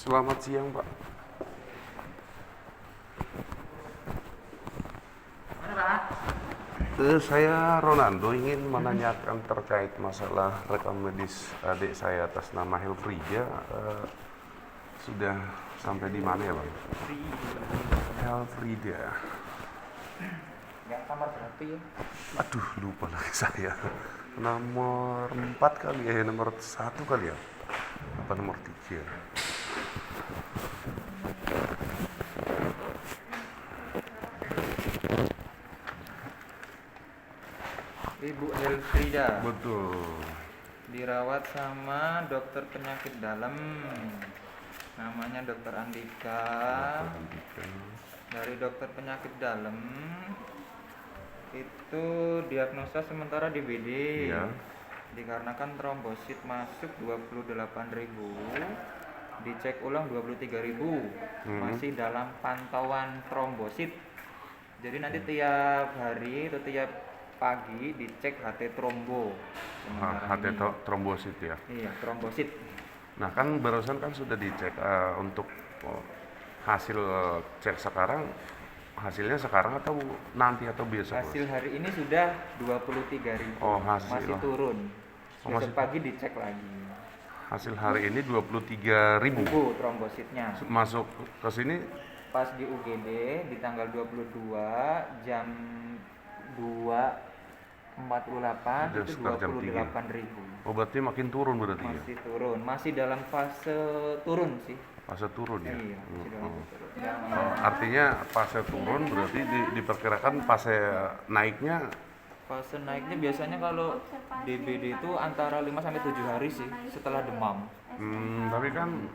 Selamat siang, Pak. Mana Pak? Saya Ronaldo ingin menanyakan terkait masalah rekam medis adik saya atas nama Helfrida. Sudah sampai di mana ya, Bang? Helfrida. Yang kamar berapa ya? Aduh, lupa lagi saya. Nomor 4 kali ya, nomor 1 kali ya? Apa nomor 3? Ibu Helfrida Betul. dirawat sama dokter penyakit dalam. Namanya dokter Andika. Dari dokter penyakit dalam itu diagnosa sementara DBD. Iya. Dikarenakan trombosit masuk 28.000, dicek ulang 23.000, masih dalam pantauan trombosit. Jadi nanti tiap hari atau tiap pagi dicek HT trombo. Sementara HT ini. trombosit ya. Iya, trombosit. Nah kan barusan kan sudah dicek untuk hasil cek sekarang, hasilnya sekarang atau nanti atau besok? Hasil hari ini sudah 23.000. Oh, hasil. Masih turun. Oh, Besok masih- pagi dicek lagi. Hasil hari ini 23.000 Ibu trombositnya. masuk ke sini. Pas di UGD di tanggal 22 jam 2.48 Udah itu sekitar jam 3. 28.000. Oh berarti makin turun berarti ya? Masih turun, masih dalam fase turun sih. Fase turun ya? Iya, masih dalam Oh. fase turun. Ya, Oh, artinya fase turun berarti diperkirakan fase naiknya. fase naiknya biasanya kalau DBD itu antara 5 sampai 7 hari sih setelah demam. Tapi kan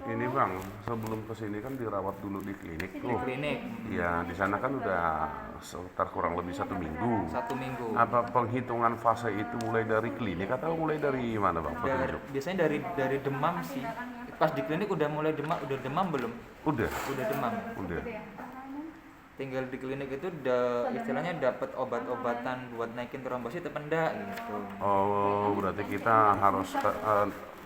ini Bang, sebelum kesini kan dirawat dulu di klinik Di tuh. klinik Ya, di sana kan udah sekitar kurang lebih 1 minggu. 1 minggu. Apa penghitungan fase itu mulai dari klinik atau mulai dari mana Bang? Petunjuk? Biasanya dari demam sih. Pas di klinik udah mulai demam, udah demam belum? Udah, Udah demam. udah. Tinggal di klinik itu istilahnya dapat obat-obatan buat naikin trombosit apa enggak gitu. Oh, berarti kita harus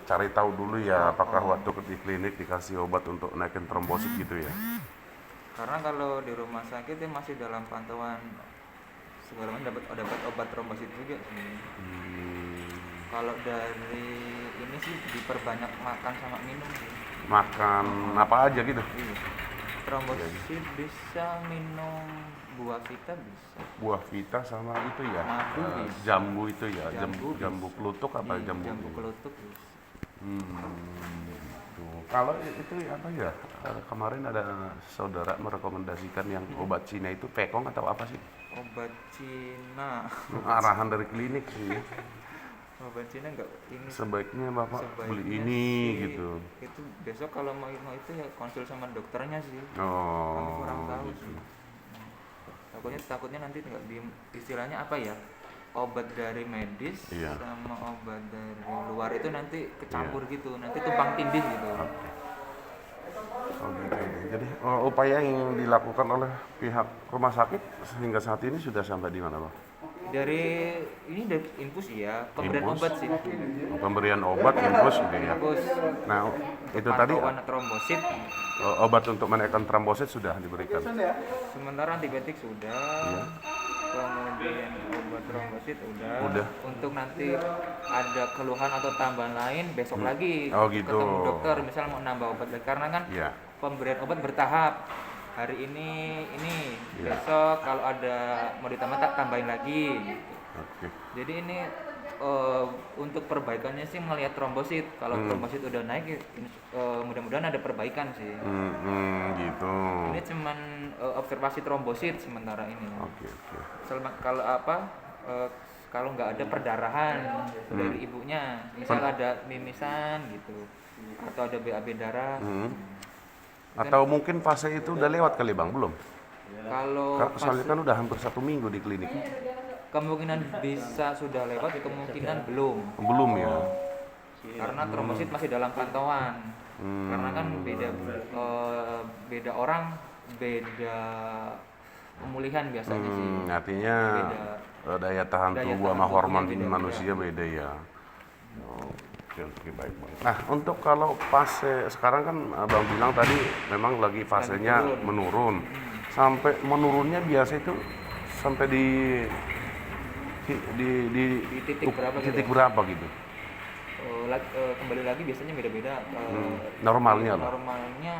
cari tahu dulu ya apakah waktu di klinik dikasih obat untuk naikin trombosit gitu ya. Karena kalau di rumah sakit ya masih dalam pantauan segala macam dapat obat trombosit juga sih. Kalau dari ini sih diperbanyak makan sama minum sih. Makan apa aja gitu? Iya. Trombosit bisa minum buah vita bisa. Buah vita sama itu ya, Madu bisa. jambu itu ya, Jambu jambu bisa. kelutuk apa Iya, jambu? jambu kelutuk bisa. Tuh. Kalau itu apa ya? Kemarin ada saudara merekomendasikan yang obat Cina itu pekong atau apa sih? Obat Cina. Arahan dari klinik sih. Obat Cina enggak ini Sebaiknya Bapak beli sebaiknya ini sih, gitu. Itu besok kalau mau itu ya konsul sama dokternya sih. Kami Oh, kurang tahu gitu. sih. Takutnya nanti nggak di istilahnya apa ya, obat dari medis Iya. sama obat dari luar itu nanti kecampur gitu, nanti tumpang tindih gitu. Oh gitu. Jadi upaya yang dilakukan oleh pihak rumah sakit sehingga saat ini sudah sampai di mana, Pak? Dari ini dari infus ya, pemberian Infus? obat sih. Pemberian obat, infus gitu ya. Infus Nah, itu tadi pantauan trombosit, obat untuk menaikkan trombosit sudah diberikan. sementara antibiotik sudah. Iya. Kemudian obat trombosit udah. Udah. Untuk nanti ada keluhan atau tambahan lain besok lagi Oh, gitu. ketemu dokter, misal mau nambah obat lagi karena kan Iya. pemberian obat bertahap. Hari ini Iya. besok kalau ada mau ditambah tak tambahin lagi gitu. Oke. Jadi ini untuk perbaikannya sih melihat trombosit. Kalau trombosit udah naik mudah-mudahan ada perbaikan sih. Gitu. Ini cuman observasi trombosit sementara ini. Oke. Kalau kalau nggak ada perdarahan dari ibunya, misal ada mimisan gitu atau ada BAB darah. Atau mungkin fase itu udah lewat kali Bang, belum? Kalau Soalnya kan udah hampir 1 minggu di klinik. kemungkinan bisa sudah lewat, kemungkinan belum. Belum ya? Karena trombosit masih dalam pantauan. Karena kan beda orang, beda pemulihan biasanya sih. Artinya Beda daya tahan daya tubuh tahan sama tubuhnya hormon beda-beda. manusia beda ya. Oh. Oke, baik bang. Nah, untuk kalau fase sekarang kan abang bilang tadi memang lagi fasenya Lagi menurun. Sampai menurunnya biasa itu sampai Di titik berapa gitu titik ya? berapa gitu? Kembali lagi biasanya beda-beda. Normalnya lah. Normalnya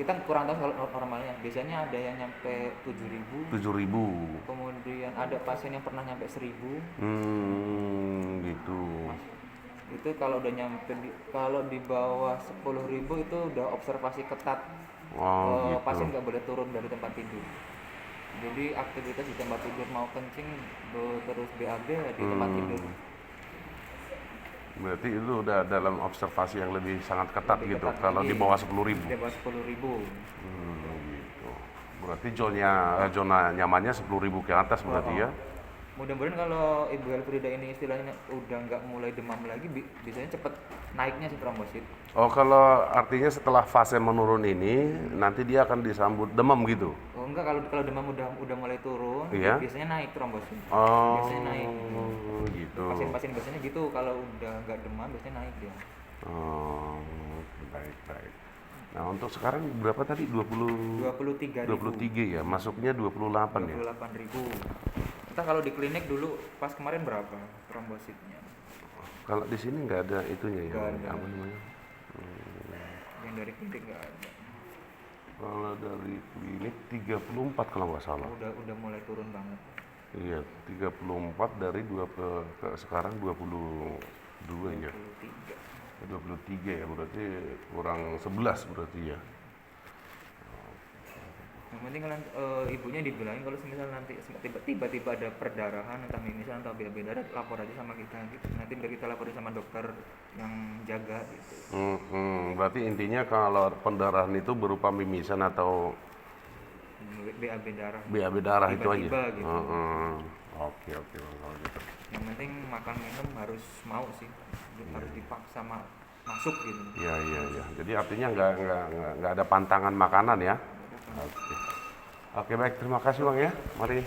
kita kurang tahu kalau normalnya. Biasanya ada yang nyampe 7.000, 7.000. kemudian ada pasien yang pernah nyampe 1.000. Gitu. Itu kalau udah kalau di bawah 10.000 itu udah observasi ketat. Oh, gitu. Pasien nggak boleh turun dari tempat tidur. Jadi aktivitas di tempat tidur mau kencing terus BAB di tempat tidur. Berarti itu udah dalam observasi yang lebih sangat ketat Lebih gitu. ketat Kalau lagi. di bawah 10.000. Di bawah 10.000. Gitu. Berarti zona nyamannya 10.000 ke atas berarti ya. Mudah-mudahan kalau Ibu Elfrida ini istilahnya udah nggak mulai demam lagi, biasanya cepet naiknya si trombosit. Oh, kalau artinya setelah fase menurun ini nanti dia akan disambut demam gitu. Oh enggak, kalau demam udah mulai turun, Iya. biasanya naik trombosit. Oh, Biasanya naik. gitu. Pasien-pasien biasanya gitu, kalau udah nggak demam biasanya naik dia. Oh, baik, baik. Nah, untuk sekarang berapa tadi? 23.000. 23 ya, masuknya 28 ya. 28.000. Kita kalau di klinik dulu pas kemarin berapa trombositnya? Kalau di sini nggak ada itunya ya, Nggak ada. apa namanya? Yang dari klinik nggak ada. Kalau dari klinik 34 kalau nggak salah. Udah mulai turun banget. Iya, 34 dari ke sekarang 22 ya. 23. 23 ya, berarti kurang 11 berarti ya. Yang penting kalian ibunya dibilangin kalau misalnya nanti tiba-tiba ada perdarahan entah mimisan atau BAB darah, lapor aja sama kita gitu. Nanti biar kita laporin sama dokter yang jaga gitu. Berarti intinya kalau pendarahan itu berupa mimisan atau BAB darah. BAB darah itu aja. Tiba-tiba gitu. Oke, Bang, kalau gitu. Yang penting makan minum harus mau sih, harus dipaksa masuk gitu. Iya. Jadi artinya nggak ada pantangan makanan ya. Oke. Oke, baik, terima kasih Bang ya. Mari.